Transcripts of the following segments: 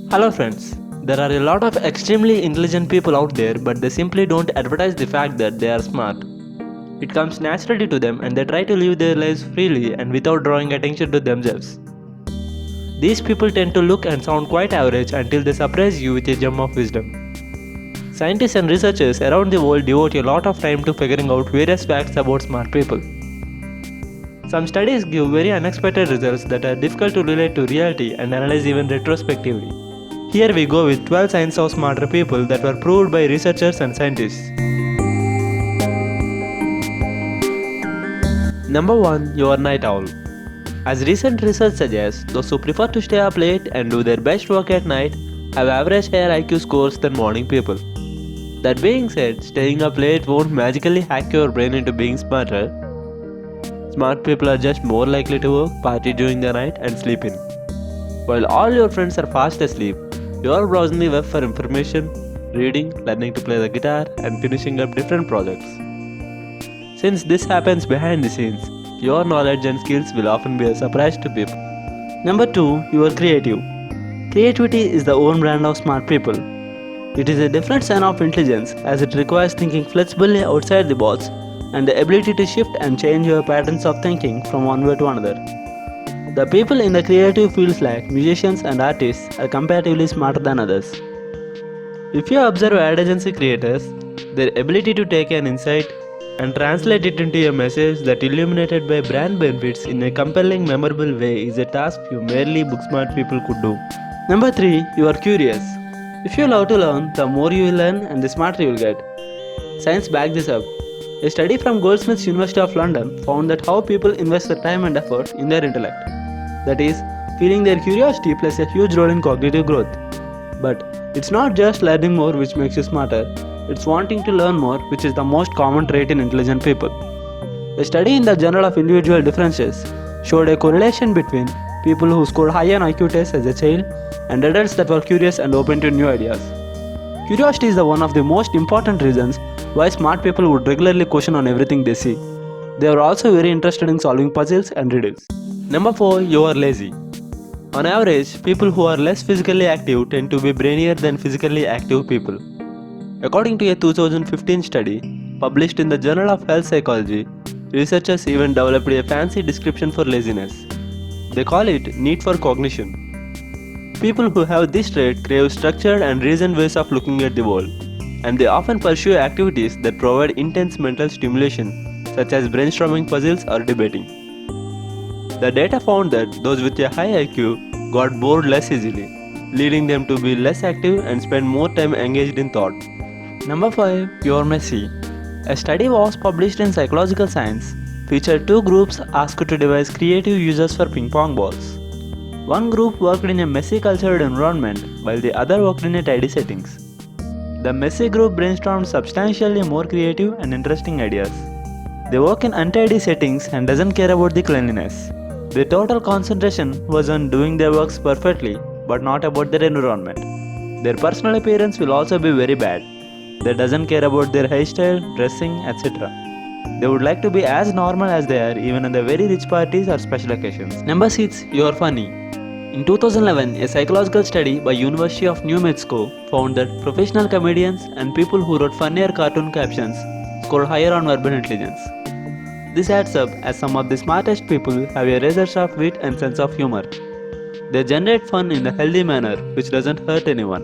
Hello friends. There are a lot of extremely intelligent people out there, but they simply don't advertise the fact that they are smart. It comes naturally to them and they try to live their lives freely and without drawing attention to themselves. These people tend to look and sound quite average until they surprise you with a gem of wisdom. Scientists and researchers around the world devote a lot of time to figuring out various facts about smart people. Some studies give very unexpected results that are difficult to relate to reality and analyze even retrospectively. Here we go with 12 signs of smarter people that were proved by researchers and scientists. Number 1. You are night owl. As recent research suggests, those who prefer to stay up late and do their best work at night have average higher IQ scores than morning people. That being said, staying up late won't magically hack your brain into being smarter. Smart people are just more likely to work, party during the night and sleep in. While all your friends are fast asleep, you are browsing the web for information, reading, learning to play the guitar and finishing up different projects. Since this happens behind the scenes, your knowledge and skills will often be a surprise to people. Number 2. You are creative. Creativity is the own brand of smart people. It is a different sign of intelligence as it requires thinking flexibly outside the box and the ability to shift and change your patterns of thinking from one way to another. The people in the creative fields like musicians and artists are comparatively smarter than others. If you observe ad agency creators, their ability to take an insight and translate it into a message that illuminated by brand benefits in a compelling, memorable way is a task few merely book-smart people could do. Number 3. You are curious. If you love to learn, the more you will learn and the smarter you will get. Science backs this up. A study from Goldsmiths University of London found that how people invest their time and effort in their intellect. That is, feeling their curiosity plays a huge role in cognitive growth. But it's not just learning more which makes you smarter, it's wanting to learn more, which is the most common trait in intelligent people. A study in the Journal of Individual Differences showed a correlation between people who scored high on IQ tests as a child and adults that were curious and open to new ideas. Curiosity is one of the most important reasons why smart people would regularly question on everything they see. They are also very interested in solving puzzles and riddles. Number 4. You are lazy. On average, people who are less physically active tend to be brainier than physically active people. According to a 2015 study published in the Journal of Health Psychology, researchers even developed a fancy description for laziness. They call it need for cognition. People who have this trait crave structured and reasoned ways of looking at the world, and they often pursue activities that provide intense mental stimulation, such as brainstorming puzzles or debating. The data found that those with a high IQ got bored less easily, leading them to be less active and spend more time engaged in thought. Number 5. You are messy. A study was published in Psychological Science featured two groups asked to devise creative uses for ping pong balls. One group worked in a messy cultured environment while the other worked in a tidy settings. The messy group brainstormed substantially more creative and interesting ideas. They work in untidy settings and doesn't care about the cleanliness. Their total concentration was on doing their works perfectly but not about their environment. Their personal appearance will also be very bad. They doesn't care about their hairstyle, dressing, etc. They would like to be as normal as they are even in the very rich parties or special occasions. Number 6. You are funny. In 2011, a psychological study by University of New Mexico found that professional comedians and people who wrote funnier cartoon captions scored higher on verbal intelligence. This adds up as some of the smartest people have a razor-sharp wit and sense of humor. They generate fun in a healthy manner which doesn't hurt anyone.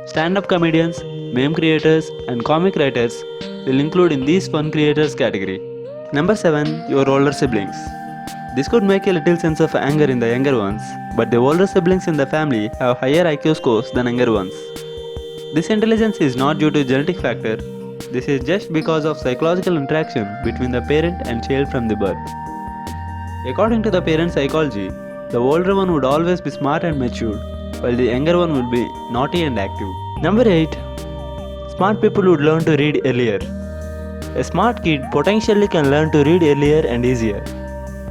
Stand-up comedians, meme creators, and comic writers will include in these fun creators category. Number 7. Your older siblings. This could make a little sense of anger in the younger ones, but the older siblings in the family have higher IQ scores than younger ones. This intelligence is not due to genetic factor, this is just because of psychological interaction between the parent and child from the birth. According to the parent psychology, the older one would always be smart and matured, while the younger one would be naughty and active. Number 8. Smart people would learn to read earlier. A smart kid potentially can learn to read earlier and easier.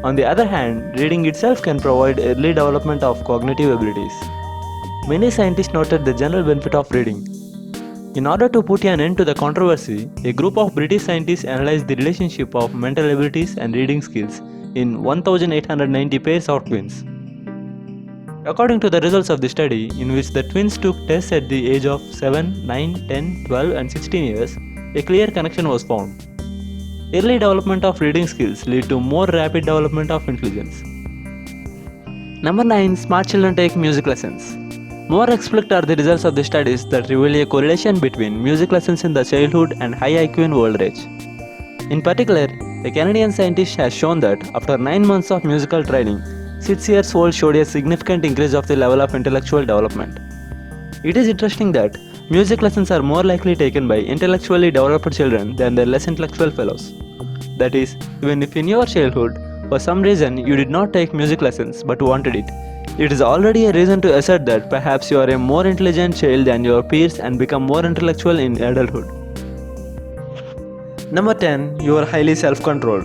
On the other hand, reading itself can provide early development of cognitive abilities. Many scientists noted the general benefit of reading. In order to put an end to the controversy, a group of British scientists analyzed the relationship of mental abilities and reading skills in 1890 pairs of twins. According to the results of the study, in which the twins took tests at the age of 7, 9, 10, 12, and 16 years, a clear connection was found. Early development of reading skills lead to more rapid development of intelligence. Number 9. Smart children take music lessons. More explicit are the results of the studies that reveal a correlation between music lessons in the childhood and high IQ in old age. In particular, a Canadian scientist has shown that after 9 months of musical training, 6 years old showed a significant increase of the level of intellectual development. It is interesting that music lessons are more likely taken by intellectually developed children than their less intellectual fellows. That is, even if in your childhood, for some reason you did not take music lessons but wanted it, it is already a reason to assert that perhaps you are a more intelligent child than your peers and become more intellectual in adulthood. Number 10. You are highly self-controlled.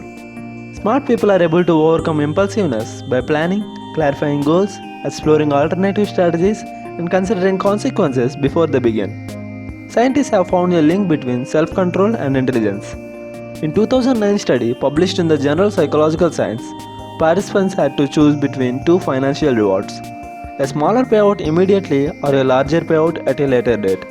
Smart people are able to overcome impulsiveness by planning, clarifying goals, exploring alternative strategies, and considering consequences before they begin. Scientists have found a link between self-control and intelligence. In 2009 study published in the Journal Psychological Science, participants had to choose between two financial rewards, a smaller payout immediately or a larger payout at a later date.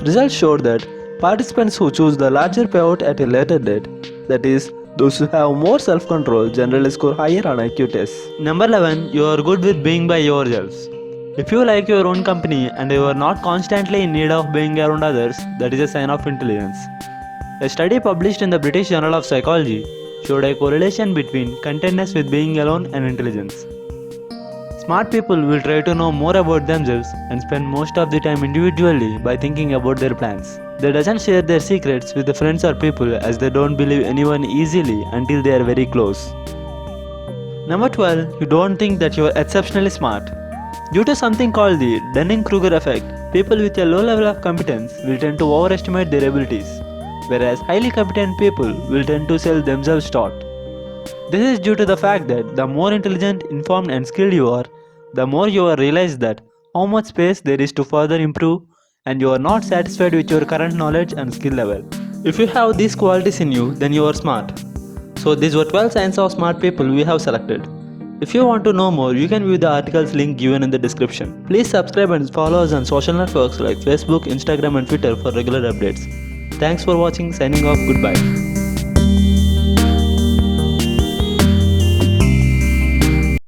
Results showed that participants who choose the larger payout at a later date, that is, those who have more self-control, generally score higher on IQ tests. Number 11. You are good with being by yourselves. If you like your own company and you are not constantly in need of being around others, that is a sign of intelligence. A study published in the British Journal of Psychology showed a correlation between contentness with being alone and intelligence. Smart people will try to know more about themselves and spend most of the time individually by thinking about their plans. They doesn't share their secrets with the friends or people as they don't believe anyone easily until they are very close. Number 12. You don't think that you are exceptionally smart. Due to something called the Dunning-Kruger effect, people with a low level of competence will tend to overestimate their abilities, whereas highly competent people will tend to sell themselves short. This is due to the fact that the more intelligent, informed and skilled you are, the more you will realize that how much space there is to further improve and you are not satisfied with your current knowledge and skill level. If you have these qualities in you, then you are smart. So these were 12 signs of smart people we have selected. If you want to know more, you can view the articles link given in the description. Please subscribe and follow us on social networks like Facebook, Instagram and Twitter for regular updates. Thanks for watching. Signing off. Goodbye.